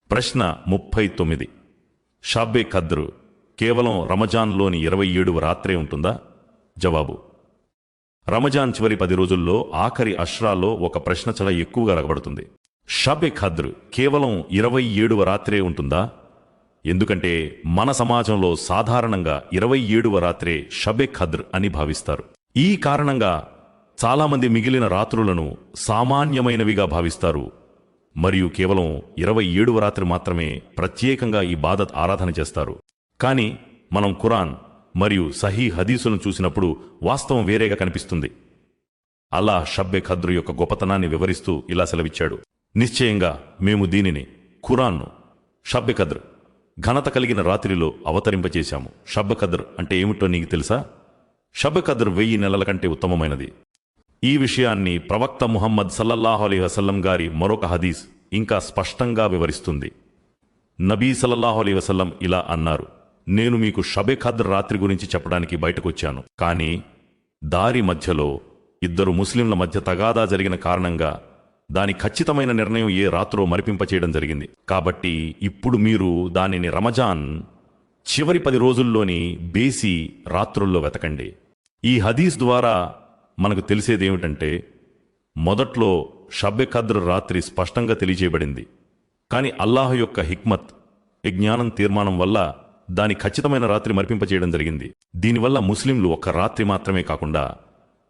ప్రశ్న 39. షాబ్బే ఖద్ర్ కేవలం రమజాన్లోని 27వ రాత్రే ఉంటుందా? జవాబు: రమజాన్ చివరి 10 రోజుల్లో ఆఖరి అష్రాల్లో ఒక ప్రశ్న చాలా ఎక్కువగా అడగబడుతుంది. షాబ్బే ఖద్ర్ కేవలం 27వ రాత్రే ఉంటుందా? ఎందుకంటే మన సమాజంలో సాధారణంగా 27వ రాత్రే షబ్బే ఖద్ర్ అని భావిస్తారు. ఈ కారణంగా చాలామంది మిగిలిన రాత్రులను సామాన్యమైనవిగా భావిస్తారు మరియు కేవలం 27వ రాత్రి మాత్రమే ప్రత్యేకంగా ఈ బాదత్ ఆరాధన చేస్తారు. కానీ మనం ఖురాన్ మరియు సహీ హదీసులను చూసినప్పుడు వాస్తవం వేరేగా కనిపిస్తుంది. అల్లాహ్ షబ్బే ఖద్ర్ యొక్క గొప్పతనాన్ని వివరిస్తూ ఇలా సెలవిచ్చాడు: నిశ్చయంగా మేము దీనిని ఖురాన్ను షబ్బే ఖద్ర్ ఘనత కలిగిన రాత్రిలో అవతరింపచేశాము. షబ్బే ఖద్ర్ అంటే ఏమిటో నీకు తెలుసా? షబ్బే ఖద్ర్ 1000 నెలల కంటే ఉత్తమమైనది. ఈ విషయాన్ని ప్రవక్త ముహమ్మద్ సల్లల్లాహు అలైహి వసల్లం గారి మరొక హదీస్ ఇంకా స్పష్టంగా వివరిస్తుంది. నబీ సల్లల్లాహు అలైహి వసల్లం ఇలా అన్నారు: నేను మీకు షబ్బే ఖద్ర్ రాత్రి గురించి చెప్పడానికి బయటకొచ్చాను, కానీ దారి మధ్యలో 2 ముస్లింల మధ్య తగాదా జరిగిన కారణంగా దాని ఖచ్చితమైన నిర్ణయం ఏ రాత్రో మరిపింపచేయడం జరిగింది. కాబట్టి ఇప్పుడు మీరు దానిని రమజాన్ చివరి 10 రోజుల్లోని బేసి రాత్రుల్లో వెతకండి. ఈ హదీస్ ద్వారా మనకు తెలిసేదేమిటంటే, మొదట్లో షబ్బే ఖద్ర్ రాత్రి స్పష్టంగా తెలియజేయబడింది, కానీ అల్లాహ్ యొక్క హిక్మత్ జ్ఞానం తీర్మానం వల్ల దాని ఖచ్చితమైన రాత్రి మరిపింపచేయడం జరిగింది. దీనివల్ల ముస్లింలు ఒక్క రాత్రి మాత్రమే కాకుండా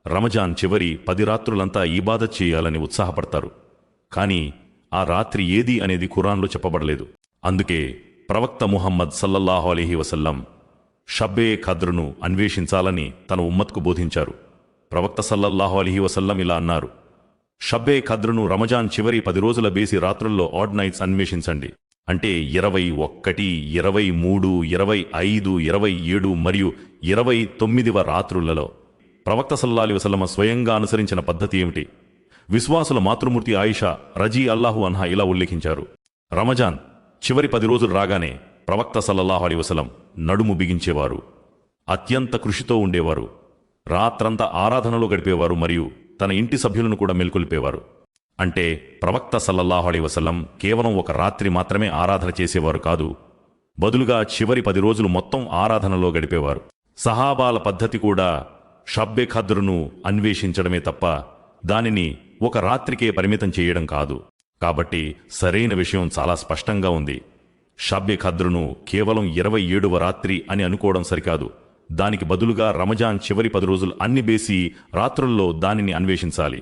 రమజాన్ చివరి 10 రాత్రులంతా ఇబాదత్ చేయాలని ఉత్సాహపడతారు. కానీ ఆ రాత్రి ఏది అనేది ఖురాన్లో చెప్పబడలేదు. అందుకే ప్రవక్త ముహమ్మద్ సల్లల్లాహు అలైహి వసల్లం షబ్బే ఖద్ర్ను అన్వేషించాలని తన ఉమ్మత్కు బోధించారు. ప్రవక్త సల్లల్లాహు అలైహి వసల్లం ఇలా అన్నారు: షబ్బే ఖద్ర్ను రమజాన్ చివరి 10 రోజుల బేసి రాత్రుల్లో ఆడ్ నైట్స్ అన్వేషించండి. అంటే 21, 23, 25, 27 మరియు 29వ రాత్రులలో. ప్రవక్త సల్లల్లాహు అలైహి వసల్లం స్వయంగా అనుసరించిన పద్ధతి ఏమిటి? విశ్వాసుల మాతృమూర్తి ఆయిషా రజీ అల్లాహు అన్హా ఇలా ఉల్లేఖించారు: రమజాన్ చివరి 10 రోజులు రాగానే ప్రవక్త సల్లల్లాహు అలైహి వసల్లం నడుము బిగించేవారు, అత్యంత కృషితో ఉండేవారు, రాత్రంతా ఆరాధనలో గడిపేవారు మరియు తన ఇంటి సభ్యులను కూడా మేల్కొల్పేవారు. అంటే ప్రవక్త సల్లల్లాహు అలైహి వసల్లం కేవలం ఒక రాత్రి మాత్రమే ఆరాధన చేసేవారు కాదు, బదులుగా చివరి 10 రోజులు మొత్తం ఆరాధనలో గడిపేవారు. సహాబాల పద్ధతి కూడా షబ్బే ఖద్ర్ను అన్వేషించడమే తప్ప దానిని ఒక రాత్రికే పరిమితం చేయడం కాదు. కాబట్టి సరైన విషయం చాలా స్పష్టంగా ఉంది. షబ్బే ఖద్ర్ను కేవలం 27వ రాత్రి అని అనుకోవడం సరికాదు. దానికి బదులుగా రమజాన్ చివరి 10 రోజులు అన్ని బేసి రాత్రుల్లో దానిని అన్వేషించాలి.